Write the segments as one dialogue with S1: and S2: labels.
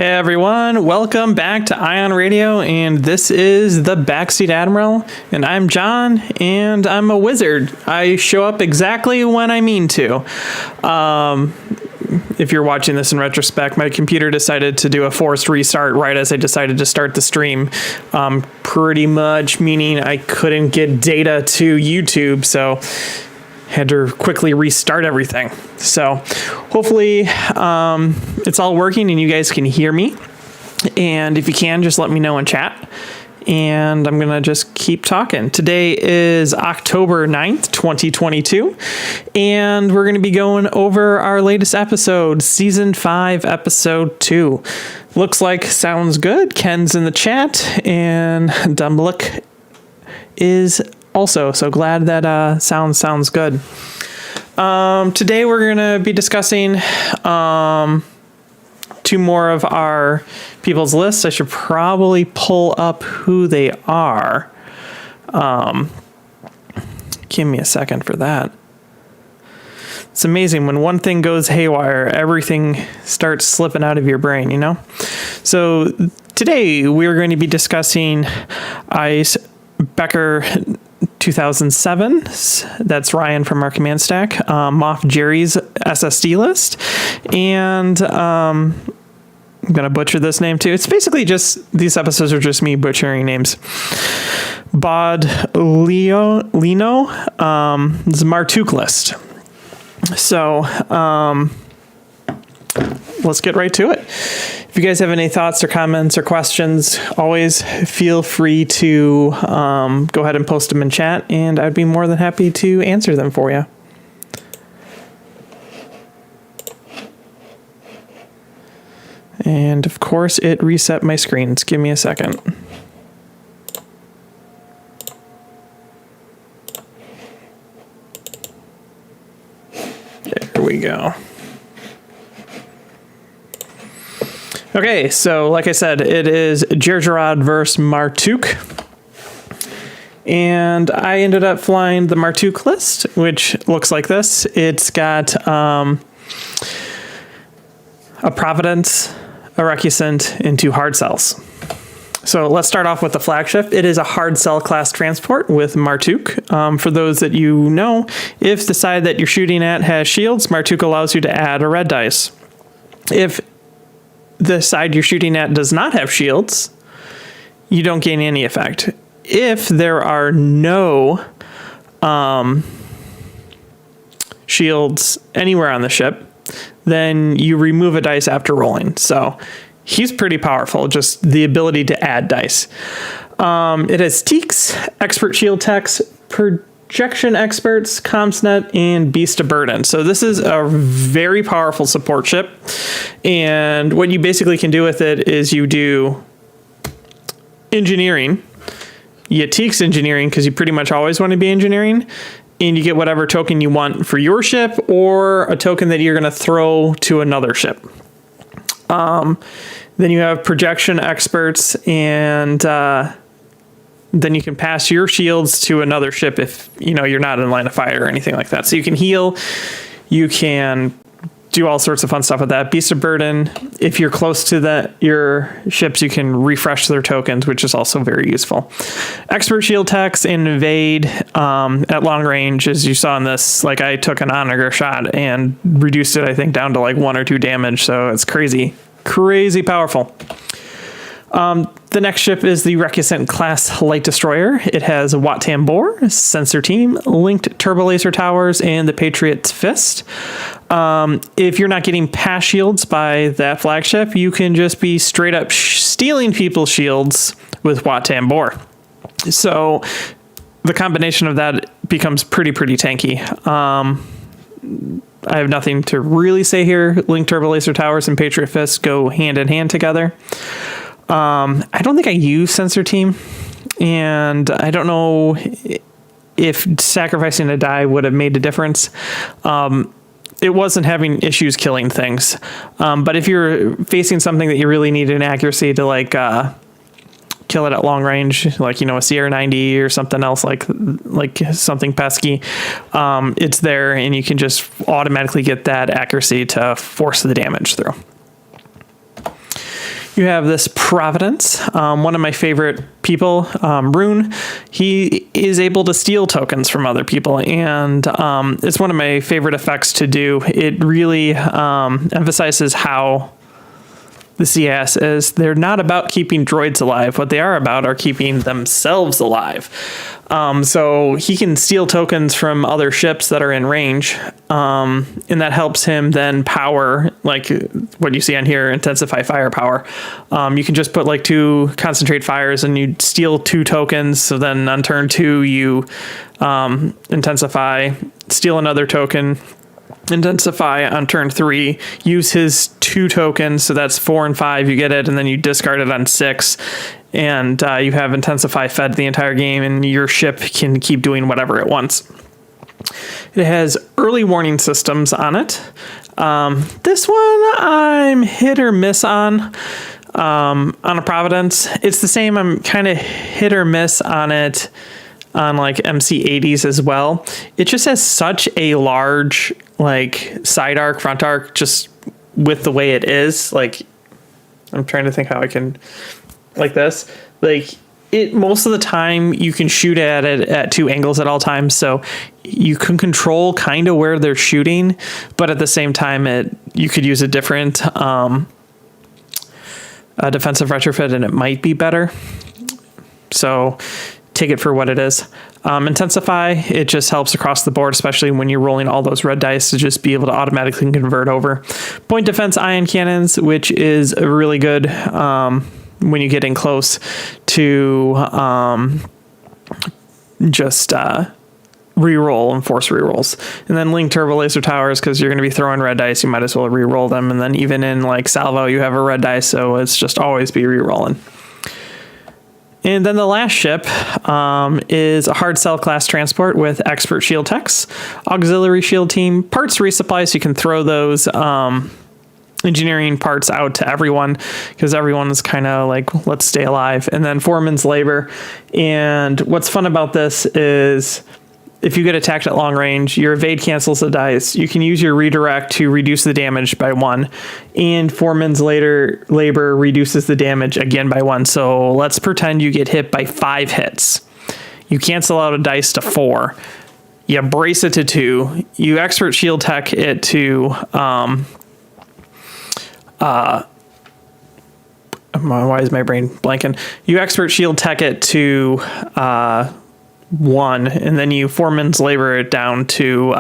S1: Hey everyone, welcome back to Ion Radio, and this is the Backseat Admiral, and I'm John, and I'm a wizard. I show up exactly when I mean to. If you're watching this in retrospect, my computer decided to do a forced restart right as I decided to start the stream, pretty much meaning I couldn't get data to YouTube, so had to quickly restart everything. So hopefully it's all working and you guys can hear me. And if you can, just let me know in chat. And I'm going to just keep talking. Today is October 9th, 2022. And we're going to be going over our latest episode, Season 5, Episode 2. Looks like sounds good. Ken's in the chat. And Dumb Look is also, so glad that sounds good. Today we're going to be discussing two more of our people's lists. I should probably pull up who they are. Give me a second for that. It's amazing when one thing goes haywire, everything starts slipping out of your brain, you know? So today we're going to be discussing Ice Becker 2007. That's Ryan from our command stack. Moff Jerry's SSD list. And I'm going to butcher this name too. It's basically just, these episodes are just me butchering names. Bod Lino, this is Martuk list. So let's get right to it. If you guys have any thoughts or comments or questions, always feel free to go ahead and post them in chat, and I'd be more than happy to answer them for you. And of course, it reset my screens. Give me a second. There we go. Okay, so like I said, it is Jerjerrod versus Martuk. And I ended up flying the Martuk list, which looks like this. It's got a Providence, a Recusant, and 2 hard cells. So let's start off with the flagship. It is a hard cell class transport with Martuk. For those that you know, if the side that you're shooting at has shields, Martuk allows you to add a red dice. If the side you're shooting at does not have shields, you don't gain any effect. If there are no shields anywhere on the ship, then you remove a dice after rolling. So he's pretty powerful, just the ability to add dice. It has Teaks, Expert Shield Techs, Projection Experts, CommsNet, and Beast of Burden. So this is a very powerful support ship. And what you basically can do with it is you do engineering. You Teaks engineering because you pretty much always want to be engineering. And you get whatever token you want for your ship or a token that you're going to throw to another ship. Then you have Projection Experts, and then you can pass your shields to another ship if you're not in line of fire or anything like that. So you can heal, you can do all sorts of fun stuff with that. Beast of Burden, if you're close to your ships, you can refresh their tokens, which is also very useful. Expert Shield Techs and Invade at long range, as you saw in this, like I took an Onager shot and reduced it, I think, down to like 1 or 2 damage. So it's crazy powerful. The next ship is the Recusant class light destroyer. It has Wat Tambor, Sensor Team, linked turbo laser towers, and the Patriot's Fist. If you're not getting pass shields by that flagship, you can just be straight up stealing people's shields with Wat Tambor. So the combination of that becomes pretty tanky. I have nothing to really say here. Linked turbo laser towers and Patriot Fist go hand in hand together. I don't think I use Sensor Team, and I don't know if sacrificing a die would have made a difference. It wasn't having issues killing things. But if you're facing something that you really need an accuracy to kill it at long range, like, a Sierra 90 or something else, like something pesky, it's there and you can just automatically get that accuracy to force the damage through. You have this Providence, one of my favorite people, Rune. He is able to steal tokens from other people, and it's one of my favorite effects to do. It really emphasizes how the CIS is. They're not about keeping droids alive. What they are about are keeping themselves alive. So he can steal tokens from other ships that are in range, and that helps him then power, like what you see on here, intensify firepower. You can just put like 2 concentrate fires and you steal 2 tokens. So then on turn 2, you intensify, steal another token, intensify on turn 3, use his 2 tokens, so that's 4 and 5, you get it, and then you discard it on 6, and you have intensify fed the entire game, and your ship can keep doing whatever it wants. It has early warning systems on it. This one I'm hit or miss on a Providence. It's the same, I'm kind of hit or miss on it on like MC80s as well. It just has such a large like side arc, front arc, just with the way it is. Like, I'm trying to think how I can, like this, like it, most of the time you can shoot at it at 2 angles at all times. So you can control kind of where they're shooting, but at the same time, you could use a different defensive retrofit and it might be better. So take it for what it is. Intensify, it just helps across the board, especially when you're rolling all those red dice to just be able to automatically convert over. Point defense ion cannons, which is really good when you get in close to just reroll and force rerolls. And then link turbo laser towers, because you're going to be throwing red dice, you might as well reroll them. And then even in like salvo, you have a red dice, so it's just always be rerolling. And then the last ship is a hard cell class transport with expert shield techs, auxiliary shield team, parts resupply, so you can throw those engineering parts out to everyone, because everyone's kind of like, let's stay alive. And then foreman's labor. And what's fun about this is if you get attacked at long range, your evade cancels the dice. You can use your redirect to reduce the damage by 1, and foreman's labor reduces the damage again by 1. So let's pretend you get hit by 5 hits. You cancel out a dice to 4. You brace it to 2. You expert shield tech it to why is my brain blanking? You expert shield tech it to 1, and then you foreman's labor it down to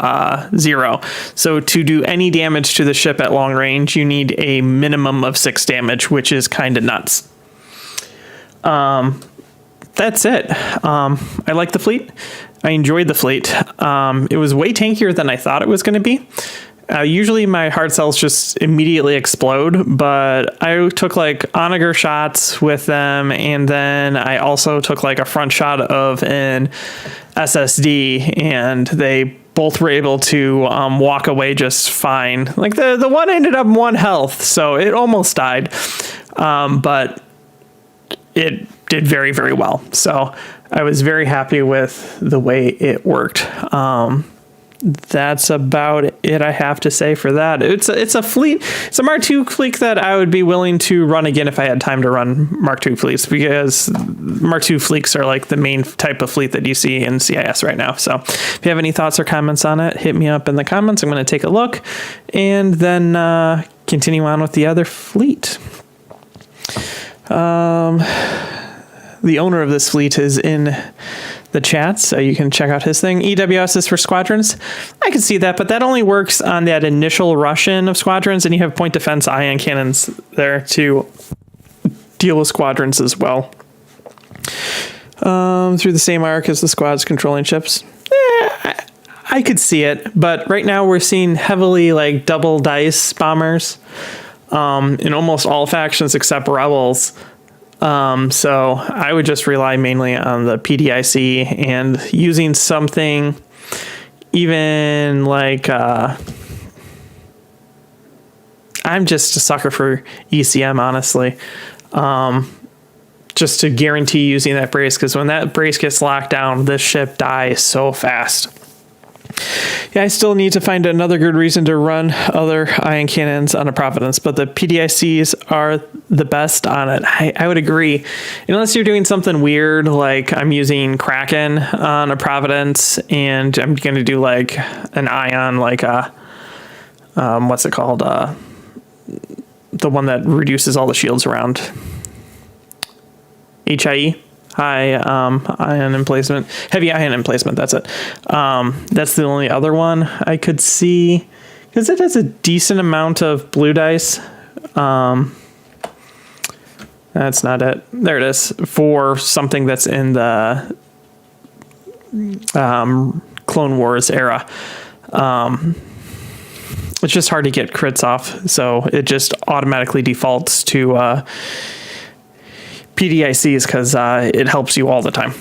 S1: 0. So to do any damage to the ship at long range, you need a minimum of 6 damage, which is kind of nuts. That's it. I like the fleet. I enjoyed the fleet. It was way tankier than I thought it was going to be. Usually my hard cells just immediately explode, but I took like onager shots with them, and then I also took like a front shot of an SSD, and they both were able to walk away just fine. Like the one ended up 1 health, so it almost died, but it did very, very well. So I was very happy with the way it worked. That's about it I have to say for that. It's a fleet. It's a Mark II fleet that I would be willing to run again if I had time to run Mark II fleets, because Mark II fleets are like the main type of fleet that you see in CIS right now. So if you have any thoughts or comments on it, hit me up in the comments. I'm going to take a look and then continue on with the other fleet. The owner of this fleet is in the chat, so you can check out his thing. EWS is for squadrons. I can see that, but that only works on that initial rush-in of squadrons, and you have point defense ion cannons there to deal with squadrons as well. Through the same arc as the squads controlling ships. I could see it, but right now we're seeing heavily like double dice bombers in almost all factions except rebels. So I would just rely mainly on the PDIC and using something even like, I'm just a sucker for ECM, honestly. Just to guarantee using that brace, because when that brace gets locked down, this ship dies so fast. Yeah, I still need to find another good reason to run other ion cannons on a Providence, but the PDICs are the best on it. I would agree. Unless you're doing something weird, like I'm using Kraken on a Providence, and I'm going to do like an ion, like what's it called? The one that reduces all the shields around. HIE. High ion emplacement, heavy ion emplacement. That's it. That's the only other one I could see, because it has a decent amount of blue dice. That's not it. There it is, for something that's in the Clone Wars era. It's just hard to get crits off, so it just automatically defaults to PDICs because it helps you all the time.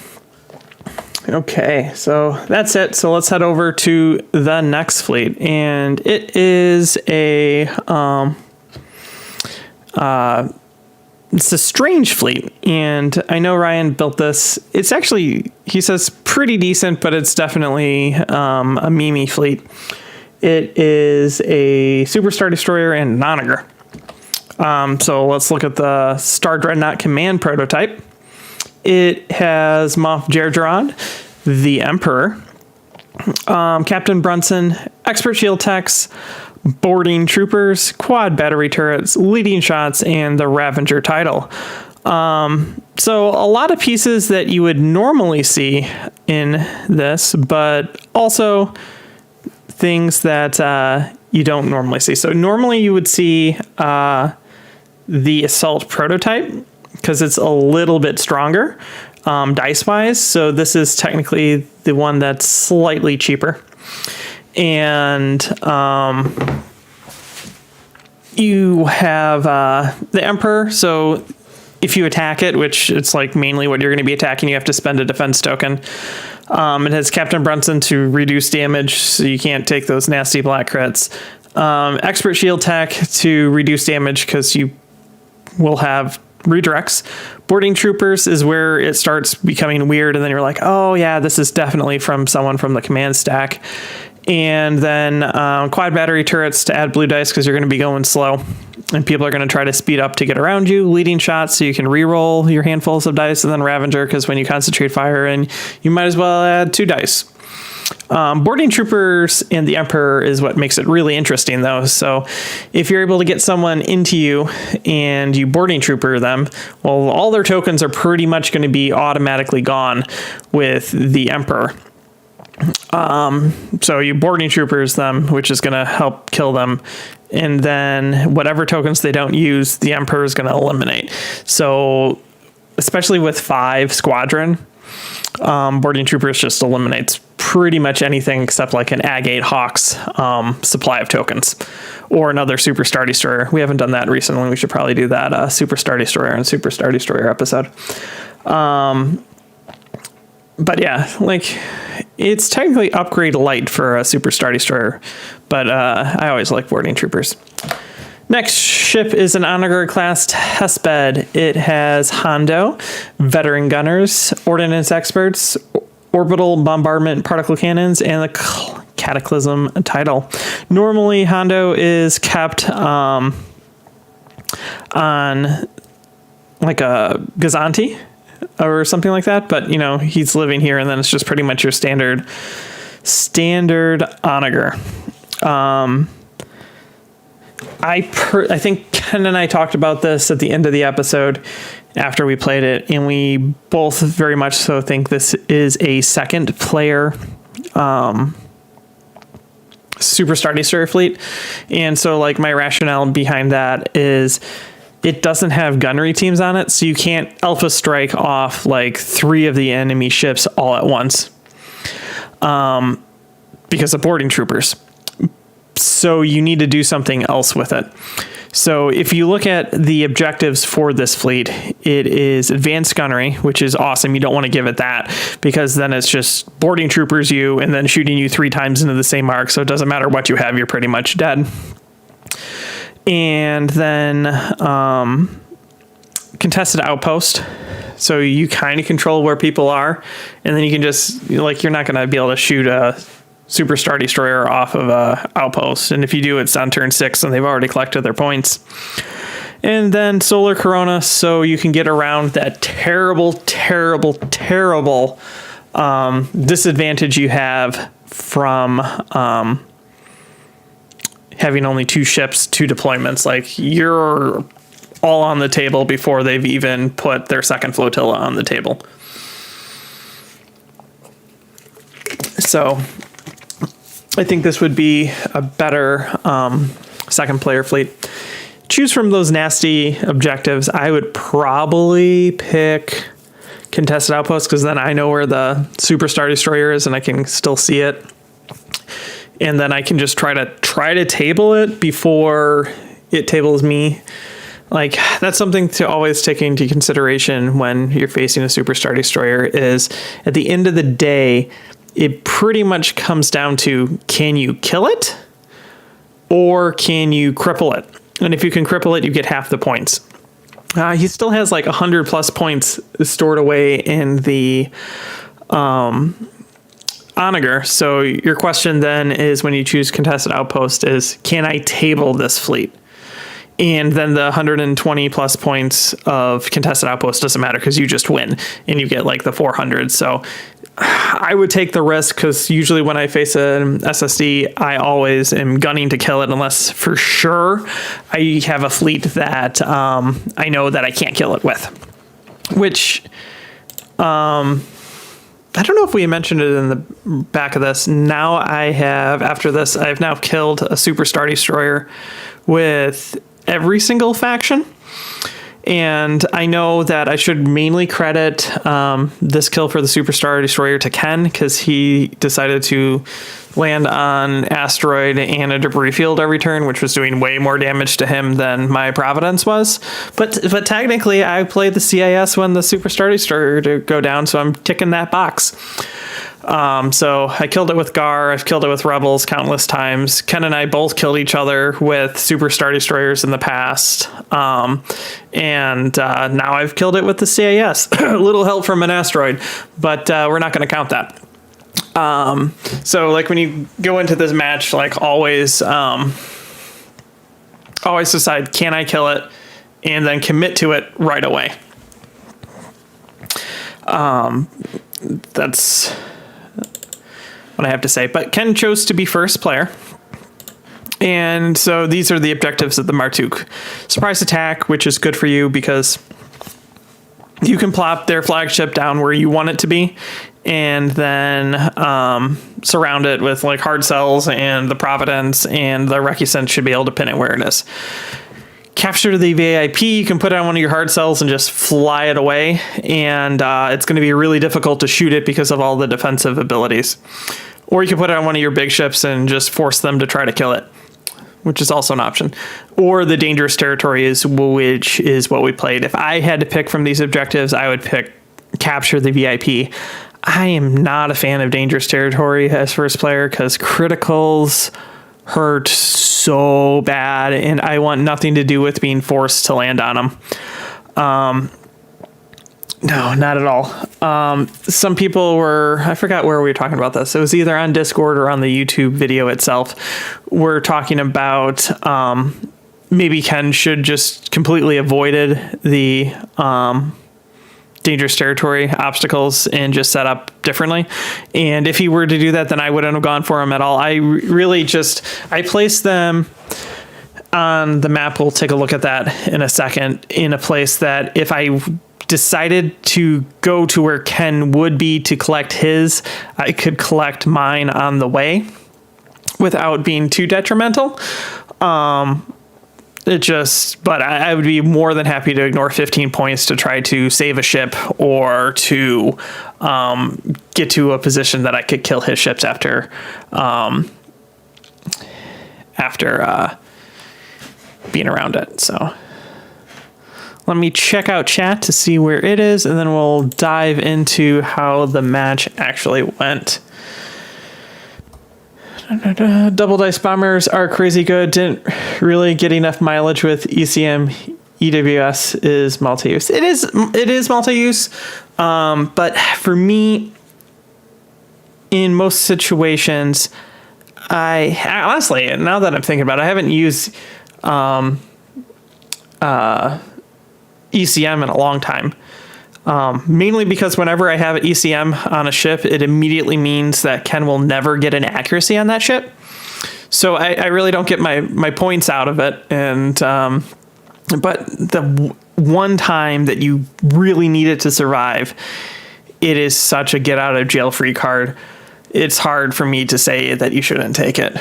S1: Okay, so that's it. So let's head over to the next fleet, and it is it's a strange fleet, and I know Ryan built this. It's actually, he says, pretty decent, but it's definitely a Mimi fleet. It is a Super Star Destroyer and an Onager. So let's look at the Star Dreadnought Command prototype. It has Moff Jerjerrod, the Emperor, Captain Brunson, Expert Shield Techs, Boarding Troopers, Quad Battery Turrets, Leading Shots, and the Ravager title. So a lot of pieces that you would normally see in this, but also things that you don't normally see. So normally you would see the Assault prototype, because it's a little bit stronger dice-wise. So this is technically the one that's slightly cheaper. And you have the Emperor. So if you attack it, which it's like mainly what you're going to be attacking, you have to spend a defense token. It has Captain Brunson to reduce damage, so you can't take those nasty black crits. Expert Shield Tech to reduce damage, because you will have redirects. Boarding Troopers is where it starts becoming weird, and then you're like, oh yeah, this is definitely from someone from the command stack. And then Quad Battery Turrets to add blue dice, because you're going to be going slow, and people are going to try to speed up to get around you. Leading Shots, so you can re-roll your handfuls of dice. And then Ravager, because when you concentrate fire, and you might as well add 2 dice. Boarding Troopers and the Emperor is what makes it really interesting, though. So if you're able to get someone into you and you Boarding Trooper them, well, all their tokens are pretty much going to be automatically gone with the Emperor. So you Boarding Troopers them, which is going to help kill them. And then whatever tokens they don't use, the Emperor is going to eliminate. So especially with 5 Squadron, Boarding Troopers just eliminates pretty much anything except like an Agate Hawks supply of tokens, or another Super Star Destroyer. We haven't done that recently. We should probably do that Super Star Destroyer and Super Star Destroyer episode. But yeah, like, it's technically upgrade light for a Super Star Destroyer, but I always like Boarding Troopers. Next ship is an Onager class test bed. It has Hondo, veteran gunners, ordnance experts, orbital bombardment particle cannons, and the Cataclysm title. Normally, Hondo is kept on like a Gazanti or something like that, but you know, he's living here, and then it's just pretty much your standard Onager. I think Ken and I talked about this at the end of the episode after we played it, and we both very much so think this is a second player Super Star Destroyer fleet. And so like my rationale behind that is it doesn't have gunnery teams on it, so you can't alpha strike off like 3 of the enemy ships all at once because of Boarding Troopers. So you need to do something else with it. So if you look at the objectives for this fleet, it is advanced gunnery, which is awesome. You don't want to give it that, because then it's just Boarding Troopers you and then shooting you 3 times into the same mark. So it doesn't matter what you have, you're pretty much dead. And then contested outpost. So you kind of control where people are, and then you can just, like, you're not going to be able to shoot a Super Star Destroyer off of a outpost. And if you do, it's on turn 6 and they've already collected their points. And then Solar Corona, so you can get around that terrible disadvantage you have from having only 2 ships, 2 deployments. Like, you're all on the table before they've even put their second flotilla on the table. So I think this would be a better second player fleet. Choose from those nasty objectives. I would probably pick Contested Outpost, because then I know where the Super Star Destroyer is and I can still see it. And then I can just try to table it before it tables me. Like, that's something to always take into consideration when you're facing a Super Star Destroyer, is at the end of the day, it pretty much comes down to, can you kill it or can you cripple it? And if you can cripple it, you get half the points. He still has like 100 plus points stored away in the Onager. So your question then is, when you choose Contested Outpost, is, can I table this fleet? And then the 120 plus points of Contested Outpost doesn't matter, because you just win and you get like the 400. So I would take the risk, because usually when I face an SSD, I always am gunning to kill it, unless for sure I have a fleet that I know that I can't kill it with. Which, I don't know if we mentioned it in the back of this. Now after this, I've now killed a Super Star Destroyer with every single faction. And I know that I should mainly credit this kill for the Super Star Destroyer to Ken, because he decided to land on asteroid and a debris field every turn, which was doing way more damage to him than my Providence was. But technically, I played the CIS when the Super Star Destroyer to go down, so I'm ticking that box. So I killed it with Gar, I've killed it with Rebels countless times. Ken and I both killed each other with Super Star Destroyers in the past. And now I've killed it with the CIS. A little help from an asteroid, but we're not going to count that. So like, when you go into this match, like, always decide, can I kill it? And then commit to it right away. That's what I have to say. But Ken chose to be first player. And so these are the objectives of the Martuk. Surprise attack, which is good for you because you can plop their flagship down where you want it to be, and then surround it with like hard cells, and the Providence and the Recusant should be able to pin it where it is. Capture the VIP, you can put it on one of your hard cells and just fly it away, and it's going to be really difficult to shoot it because of all the defensive abilities. Or you can put it on one of your big ships and just force them to try to kill it, which is also an option. Or the dangerous territory, which is what we played. If I had to pick from these objectives, I would pick capture the VIP. I am not a fan of dangerous territory as first player, because criticals hurt so bad, and I want nothing to do with being forced to land on them. No, not at all. Some people I forgot where we were talking about this. It was either on Discord or on the YouTube video itself. We're talking about maybe Ken should just completely avoided the dangerous territory obstacles and just set up differently. And if he were to do that, then I wouldn't have gone for him at all. I placed them on the map. We'll take a look at that in a second, in a place that if I decided to go to where Ken would be to collect his, I could collect mine on the way without being too detrimental. But I would be more than happy to ignore 15 points to try to save a ship, or to get to a position that I could kill his ships after being around it. So let me check out chat to see where it is, and then we'll dive into how the match actually went. Double dice bombers are crazy good. Didn't really get enough mileage with ECM. EWS is multi-use. It is multi-use. But for me, in most situations, I honestly, now that I'm thinking about it, I haven't used ECM in a long time. Mainly because whenever I have ECM on a ship, it immediately means that Ken will never get an accuracy on that ship. So I really don't get my points out of it. And but the one time that you really need it to survive, it is such a get out of jail free card. It's hard for me to say that you shouldn't take it.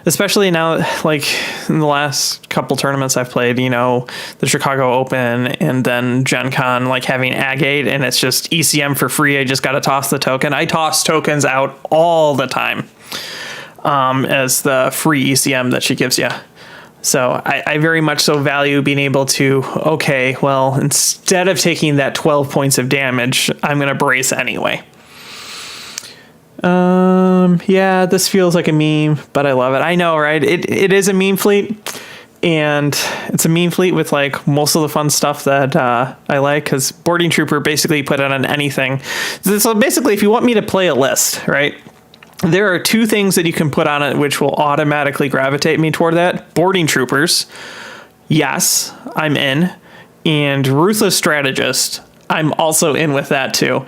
S1: Especially now, like in the last couple tournaments I've played, you know, the Chicago Open and then Gen Con, like having Agate, and it's just ECM for free. I just got to toss the token. I toss tokens out all the time as the free ECM that she gives you. So I very much so value being able to, okay, well, instead of taking that 12 points of damage, I'm going to brace anyway. Yeah, this feels like a meme, but I love it. I know, right? It is a meme fleet, and it's a meme fleet with like most of the fun stuff that I like, because Boarding Trooper basically put it on anything. So basically, if you want me to play a list, right, there are two things that you can put on it which will automatically gravitate me toward that. Boarding Troopers, yes, I'm in, and Ruthless Strategist, I'm also in with that too.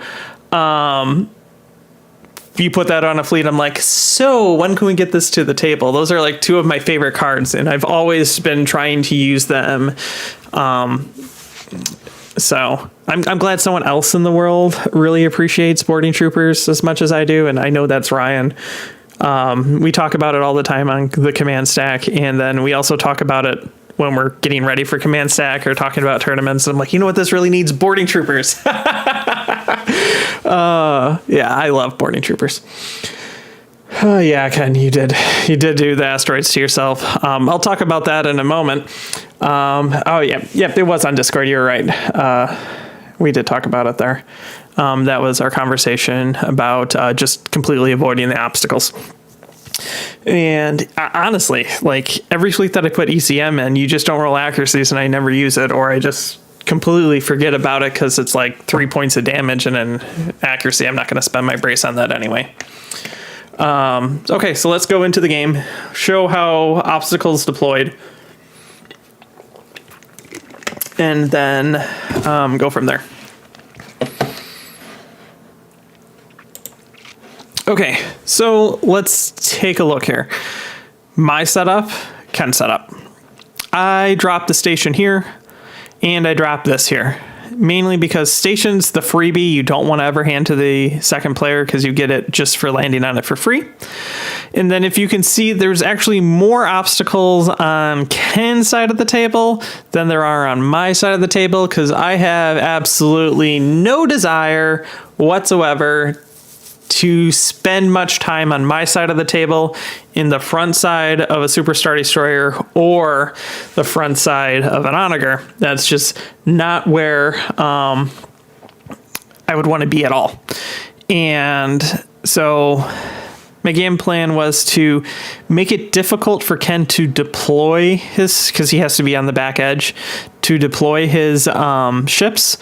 S1: If you put that on a fleet, I'm like, so when can we get this to the table? Those are like two of my favorite cards, and I've always been trying to use them. So I'm glad someone else in the world really appreciates Boarding Troopers as much as I do, and I know that's Ryan. We talk about it all the time on the command stack, and then we also talk about it when we're getting ready for command stack or talking about tournaments. I'm like, you know what this really needs? Boarding Troopers. Yeah, I love Boarding Troopers. Yeah, Ken, you did do the asteroids to yourself. I'll talk about that in a moment. Oh yeah, it was on Discord. You're right. We did talk about it there. That was our conversation about just completely avoiding the obstacles. And honestly, like every fleet that I put ECM in, you just don't roll accuracies, and I never use it, or I just completely forget about it because it's like 3 points of damage and an accuracy. I'm not going to spend my brace on that anyway. Okay, so let's go into the game, show how obstacles deployed, and then go from there. Okay, so let's take a look here. My setup, Ken's setup. I dropped the station here, and I dropped this here. Mainly because station's the freebie you don't want to ever hand to the second player because you get it just for landing on it for free. And then if you can see, there's actually more obstacles on Ken's side of the table than there are on my side of the table, because I have absolutely no desire whatsoever to spend much time on my side of the table in the front side of a Superstar Destroyer or the front side of an Onager. That's just not where I would want to be at all. And so my game plan was to make it difficult for Ken to deploy his, because he has to be on the back edge, to deploy his ships.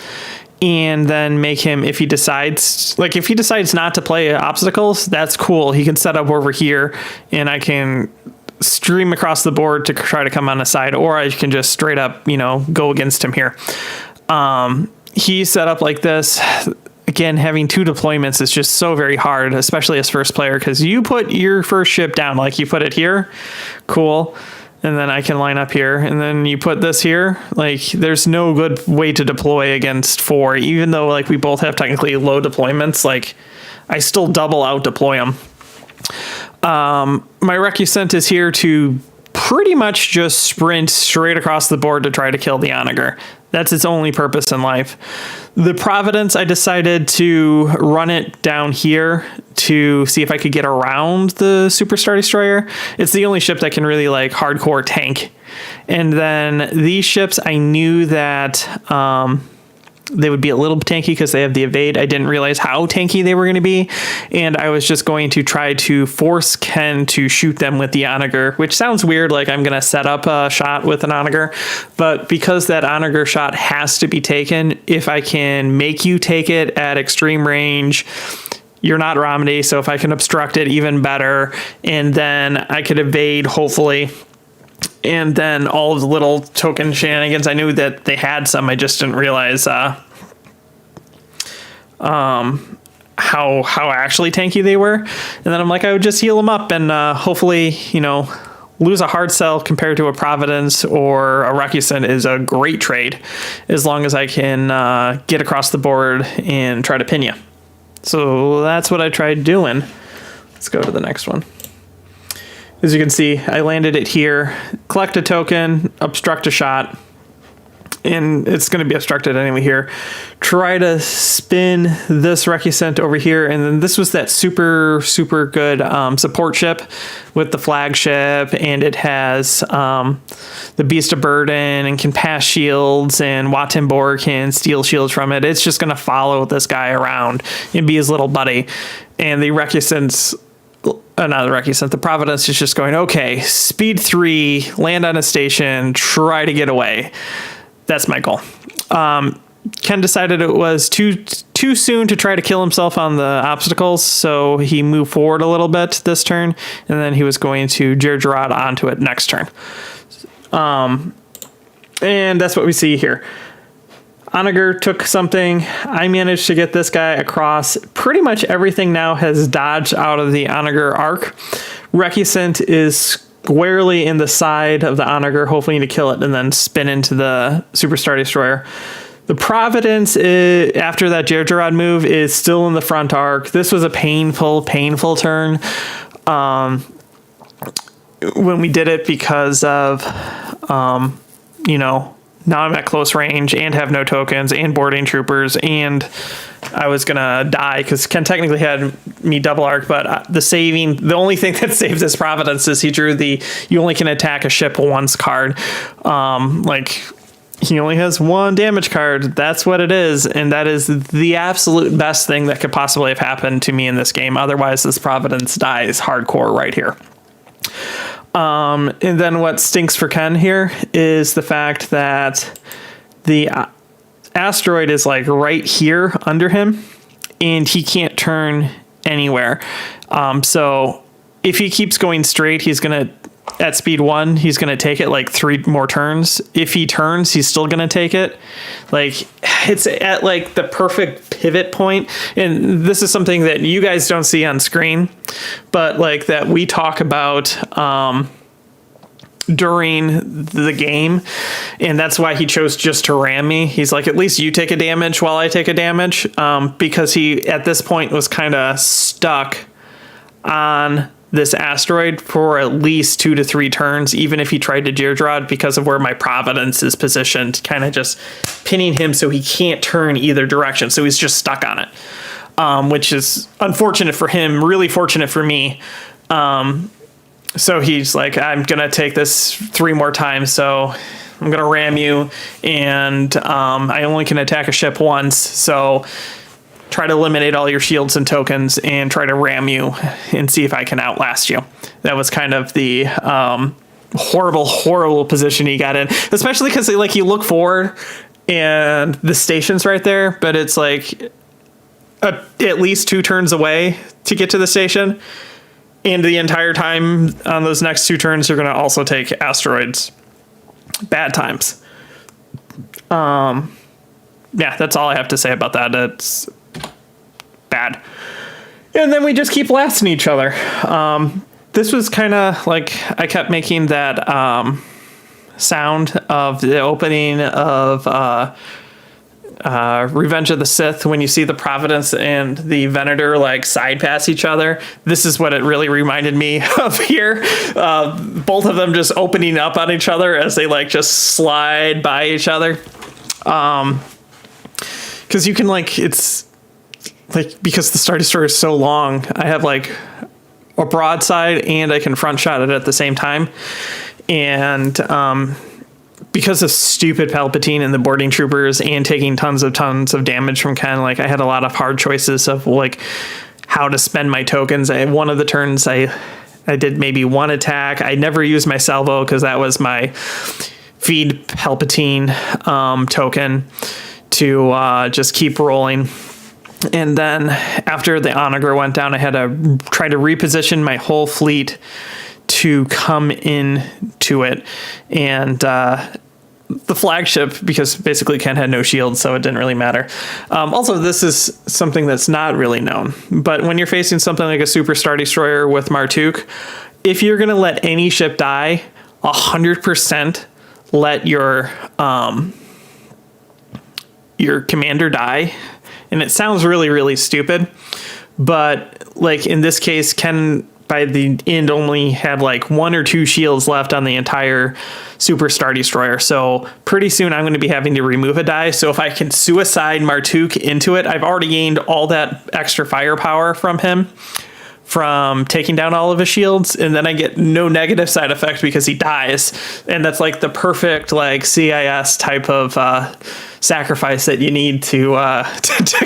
S1: And then make him, if he decides not to play obstacles, that's cool. He can set up over here, and I can stream across the board to try to come on the side, or I can just straight up, go against him here. He's set up like this. Again, having two deployments is just so very hard, especially as first player, because you put your first ship down, like you put it here, cool. And then I can line up here, and then you put this here. Like, there's no good way to deploy against four, even though like we both have technically low deployments. Like, I still double out deploy them. My Recusent is here to pretty much just sprint straight across the board to try to kill the Onager. That's its only purpose in life. The Providence, I decided to run it down here to see if I could get around the Superstar Destroyer. It's the only ship that can really like hardcore tank. And then these ships, I knew that they would be a little tanky because they have the evade. I didn't realize how tanky they were going to be. And I was just going to try to force Ken to shoot them with the Onager, which sounds weird. Like I'm going to set up a shot with an Onager. But because that Onager shot has to be taken, if I can make you take it at extreme range, you're not Romney, so if I can obstruct it, even better. And then I could evade, hopefully. And then all of the little token shenanigans, I knew that they had some, I just didn't realize how actually tanky they were. And then I'm like, I would just heal them up and hopefully, lose a hard sell compared to a Providence or a Recusant is a great trade, as long as I can get across the board and try to pin you. So that's what I tried doing. Let's go to the next one. As you can see, I landed it here, collect a token, obstruct a shot, and it's going to be obstructed anyway here. Try to spin this Recusant over here, and then this was that super, super good support ship with the flagship, and it has the Beast of Burden and can pass shields, and Wattenbor can steal shields from it. It's just going to follow this guy around and be his little buddy. And the Recusant's not the Recusant, the Providence is just going, okay, speed 3, land on a station, try to get away. That's my goal. Ken decided it was too soon to try to kill himself on the obstacles, so he moved forward a little bit this turn, and then he was going to Gergerod onto it next turn. And that's what we see here. Onager took something. I managed to get this guy across. Pretty much everything now has dodged out of the Onager arc. Recusant is squarely in the side of the Onager, hoping to kill it and then spin into the Superstar Destroyer. The Providence, after that Gergerod move, is still in the front arc. This was a painful turn when we did it because of, now I'm at close range and have no tokens and boarding troopers, and I was going to die because Ken technically had me double arc, but the only thing that saved this Providence is he drew the you only can attack a ship once card. He only has one damage card. That's what it is, and that is the absolute best thing that could possibly have happened to me in this game. Otherwise, this Providence dies hardcore right here. And then what stinks for Ken here is the fact that the asteroid is like right here under him, and he can't turn anywhere. So if he keeps going straight, he's going to, at speed 1, he's going to take it like 3 more turns. If he turns, he's still going to take it. Like, it's at like the perfect pivot point. And this is something that you guys don't see on screen, but like that we talk about during the game. And that's why he chose just to ram me. He's like, at least you take a damage while I take a damage. Because he, at this point, was kind of stuck on this asteroid for at least 2 to 3 turns, even if he tried to Deirdre, because of where my Providence is positioned, kind of just pinning him so he can't turn either direction. So he's just stuck on it, which is unfortunate for him, really fortunate for me. So he's like, I'm going to take this 3 more times. So I'm going to ram you, and I only can attack a ship once. So try to eliminate all your shields and tokens and try to ram you and see if I can outlast you. That was kind of the horrible position he got in, especially because like you look forward and the station's right there, but it's like at least 2 turns away to get to the station. And the entire time on those next 2 turns, you're going to also take asteroids. Bad times. Yeah, that's all I have to say about that. It's bad. And then we just keep blasting each other. This was kind of like I kept making that sound of the opening of Revenge of the Sith when you see the Providence and the Venator like side pass each other. This is what it really reminded me of here. Both of them just opening up on each other as they like just slide by each other. Because you can like, it's like, because the Star Destroyer is so long, I have like a broadside and I can front shot it at the same time. And because of stupid Palpatine and the boarding troopers and taking tons of damage from Ken, like I had a lot of hard choices of like how to spend my tokens. One of the turns I did maybe 1 attack. I never used my salvo because that was my feed Palpatine token to just keep rolling. And then after the Onager went down, I had to try to reposition my whole fleet to come in to it. And the flagship, because basically Ken had no shield, so it didn't really matter. Also, this is something that's not really known. But when you're facing something like a Super Star Destroyer with Martuk, if you're going to let any ship die, 100% let your commander die. And it sounds really, really stupid. But like in this case, Ken by the end only had like 1 or 2 shields left on the entire Super Star Destroyer. So pretty soon I'm going to be having to remove a die. So if I can suicide Martuk into it, I've already gained all that extra firepower from him from taking down all of his shields, and then I get no negative side effect because he dies. And that's like the perfect like CIS type of sacrifice that you need to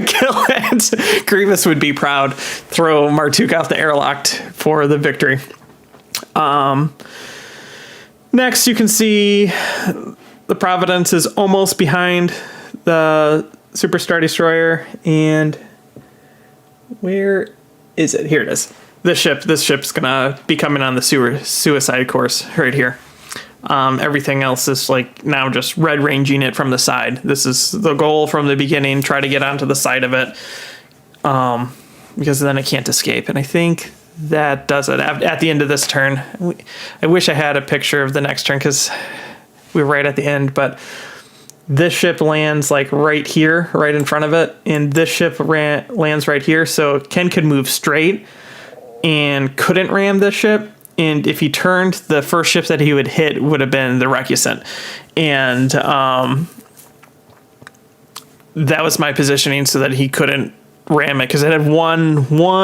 S1: kill it. Grievous would be proud. Throw Martuk off the airlock for the victory. Next, you can see the Providence is almost behind the Super Star Destroyer, and where is it? Here it is. This ship's gonna be coming on the suicide course right here. Everything else is like now just red ranging it from the side. This is the goal from the beginning. Try to get onto the side of it, because then it can't escape. And I think that does it at the end of this turn. I wish I had a picture of the next turn because we were right at the end, but this ship lands like right here, right in front of it, and this ship lands right here. So Ken could move straight and couldn't ram this ship. And if he turned, the first ship that he would hit would have been the Recusant. And that was my positioning so that he couldn't ram it because it had one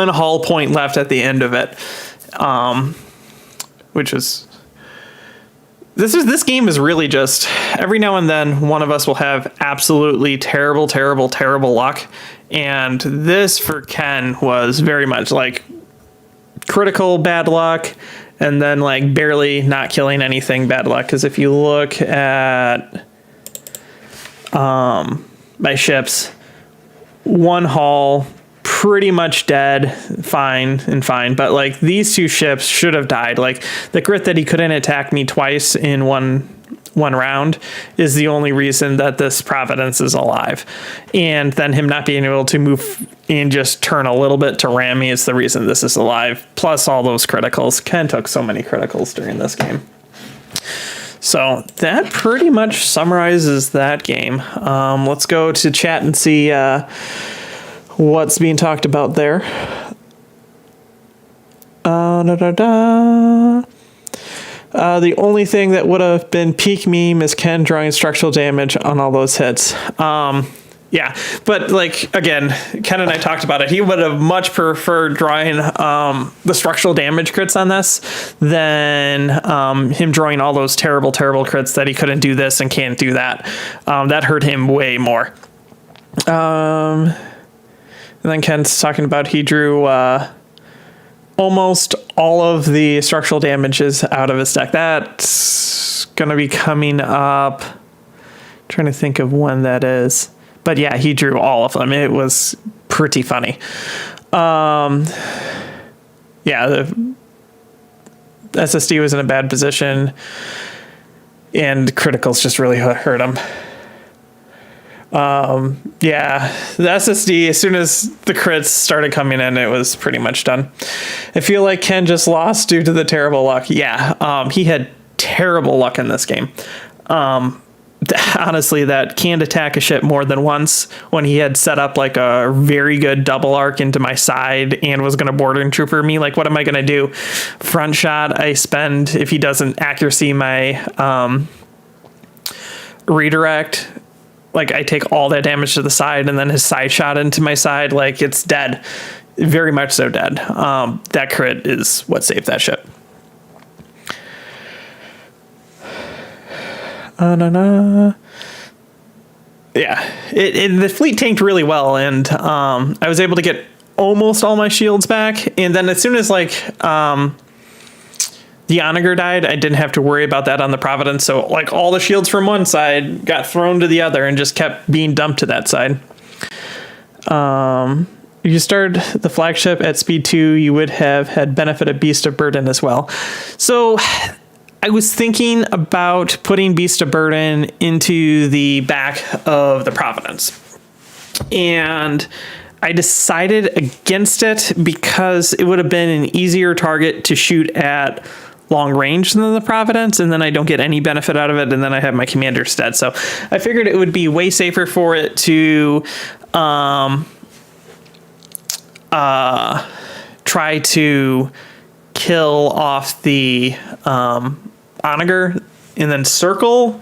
S1: hull point left at the end of it, which was... This game is really just every now and then one of us will have absolutely terrible luck. And this for Ken was very much like critical bad luck and then like barely not killing anything bad luck. Because if you look at my ships, one hull pretty much dead, fine, but like these 2 ships should have died. Like the Grit that he couldn't attack me twice in one round is the only reason that this Providence is alive, and then him not being able to move and just turn a little bit to ram me is the reason this is alive, plus all those criticals. Ken took so many criticals during this game. So that pretty much summarizes that game. Let's go to chat and see what's being talked about there. The only thing that would have been peak meme is Ken drawing structural damage on all those hits. Yeah, but like, again, Ken and I talked about it. He would have much preferred drawing the structural damage crits on this than him drawing all those terrible crits that he couldn't do this and can't do that. That hurt him way more. And then Ken's talking about he drew almost all of the structural damages out of his deck. That's going to be coming up. I'm trying to think of when that is. But yeah, he drew all of them. It was pretty funny. Yeah, the SSD was in a bad position, and criticals just really hurt him. Yeah, the SSD, as soon as the crits started coming in, it was pretty much done. I feel like Ken just lost due to the terrible luck. Yeah, he had terrible luck in this game. Honestly, that can't attack a ship more than once when he had set up like a very good double arc into my side and was going to border trooper me. Like, what am I going to do? Front shot, I spend, if he doesn't accuracy my redirect, like I take all that damage to the side, and then his side shot into my side, like it's dead. Very much so dead. That crit is what saved that ship. Yeah, the fleet tanked really well, and I was able to get almost all my shields back. And then as soon as like the Onager died, I didn't have to worry about that on the Providence. So like all the shields from one side got thrown to the other and just kept being dumped to that side. If you started the flagship at speed 2, you would have had benefit of Beast of Burden as well. So I was thinking about putting Beast of Burden into the back of the Providence. And I decided against it because it would have been an easier target to shoot at long range than the Providence, and then I don't get any benefit out of it, and then I have my commander's dead. So I figured it would be way safer for it to try to kill off the onager and then circle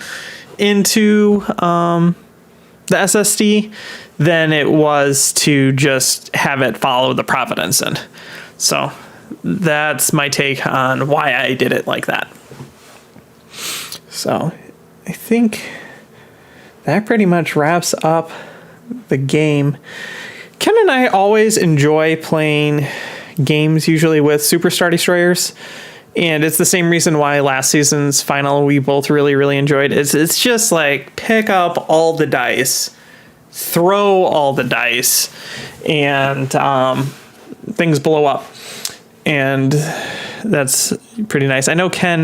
S1: into the SSD than it was to just have it follow the Providence in. So that's my take on why I did it like that. So I think that pretty much wraps up the game. Ken and I always enjoy playing games, usually with Superstar Destroyers. And it's the same reason why last season's final we both really, really enjoyed. It's just like pick up all the dice, throw all the dice, and things blow up. And that's pretty nice. I know Ken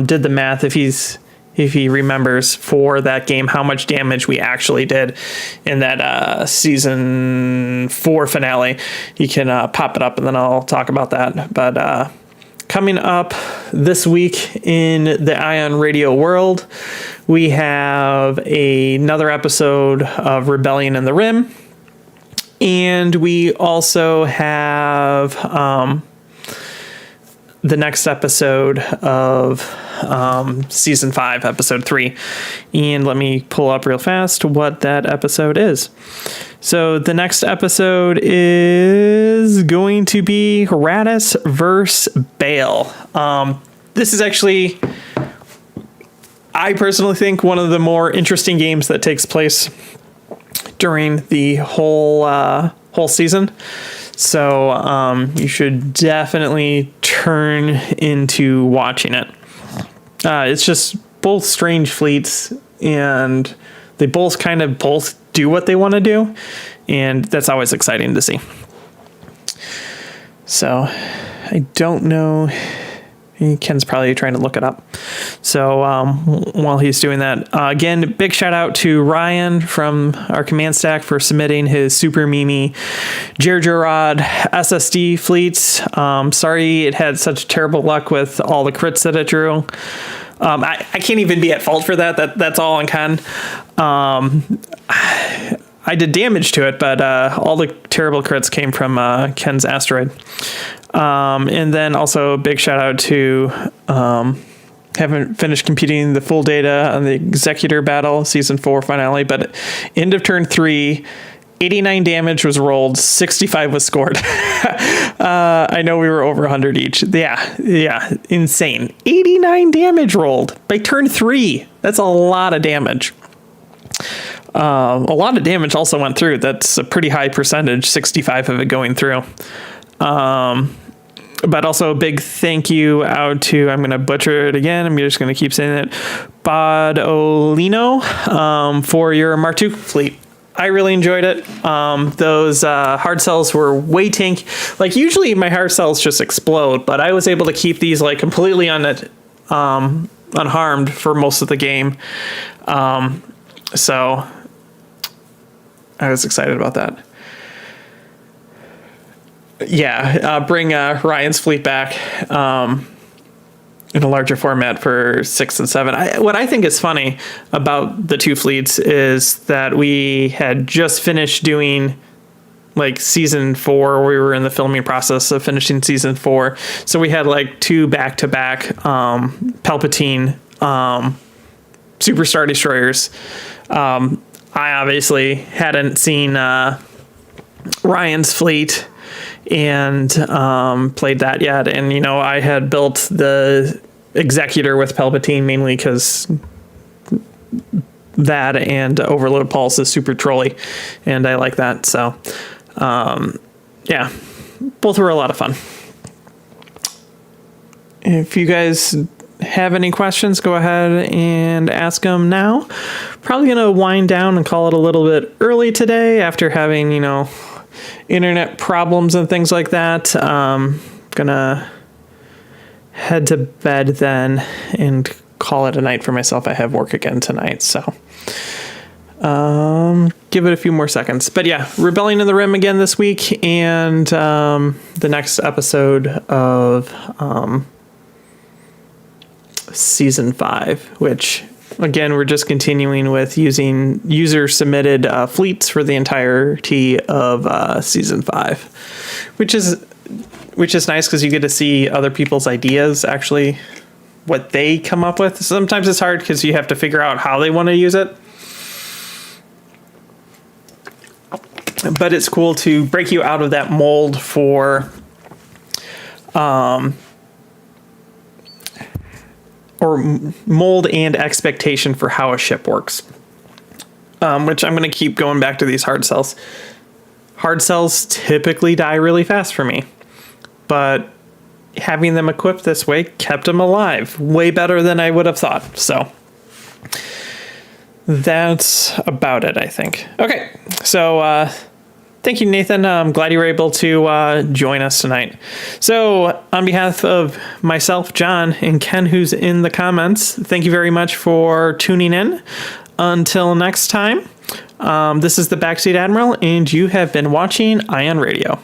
S1: did the math if he remembers for that game how much damage we actually did in that season 4 finale. He can pop it up and then I'll talk about that. But coming up this week in the Ion Radio world, we have another episode of Rebellion in the Rim. And we also have the next episode of season 5, episode 3. And let me pull up real fast what that episode is. So the next episode is going to be Radis versus Bale. This is actually, I personally think, one of the more interesting games that takes place during the whole season. So you should definitely turn into watching it. It's just both strange fleets, and they both do what they want to do, and that's always exciting to see. So I don't know. Ken's probably trying to look it up. So while he's doing that, again, big shout out to Ryan from our command stack for submitting his Super Mimi Jerjerrod SSD fleets. Sorry it had such terrible luck with all the crits that it drew. I can't even be at fault for that. That's all on Ken. I did damage to it, but all the terrible crits came from Ken's asteroid. And then also a big shout out to haven't finished computing the full data on the Executor battle season 4 finale, but end of turn 3, 89 damage was rolled, 65 was scored. I know we were over 100 each. Yeah, insane. 89 damage rolled by turn 3. That's a lot of damage. A lot of damage also went through. That's a pretty high percentage, 65 of it going through. But also a big thank you out to, I'm going to butcher it again, I'm just going to keep saying it, Bodolino, for your Martuk fleet. I really enjoyed it. Those hard cells were way tanky. Like, usually my hard cells just explode, but I was able to keep these like completely unharmed for most of the game. So I was excited about that. Yeah, bring Ryan's fleet back in a larger format for 6 and 7. What I think is funny about the two fleets is that we had just finished doing like season 4. We were in the filming process of finishing season 4. So we had like 2 back-to-back Palpatine Superstar Destroyers. I obviously hadn't seen Ryan's fleet and played that yet, and I had built the Executor with Palpatine mainly because that and Overload Pulse is super trolly, and I like that. So yeah, both were a lot of fun. If you guys have any questions, go ahead and ask them now. Probably going to wind down and call it a little bit early today after having, internet problems and things like that. Gonna head to bed then and call it a night for myself. I have work again tonight, so give it a few more seconds. But yeah, Rebellion in the Rim again this week, and the next episode of season 5, which again we're just continuing with using user submitted fleets for the entirety of season 5, which is nice because you get to see other people's ideas, actually what they come up with. Sometimes it's hard because you have to figure out how they want to use it. But it's cool to break you out of that mold for, or mold and expectation for how a ship works. Which I'm going to keep going back to these hard cells. Hard cells typically die really fast for me, but having them equipped this way kept them alive way better than I would have thought. So that's about it, I think. Okay, so thank you, Nathan. I'm glad you were able to join us tonight. So on behalf of myself, John, and Ken, who's in the comments, thank you very much for tuning in. Until next time, this is the Backseat Admiral, and you have been watching Ion Radio.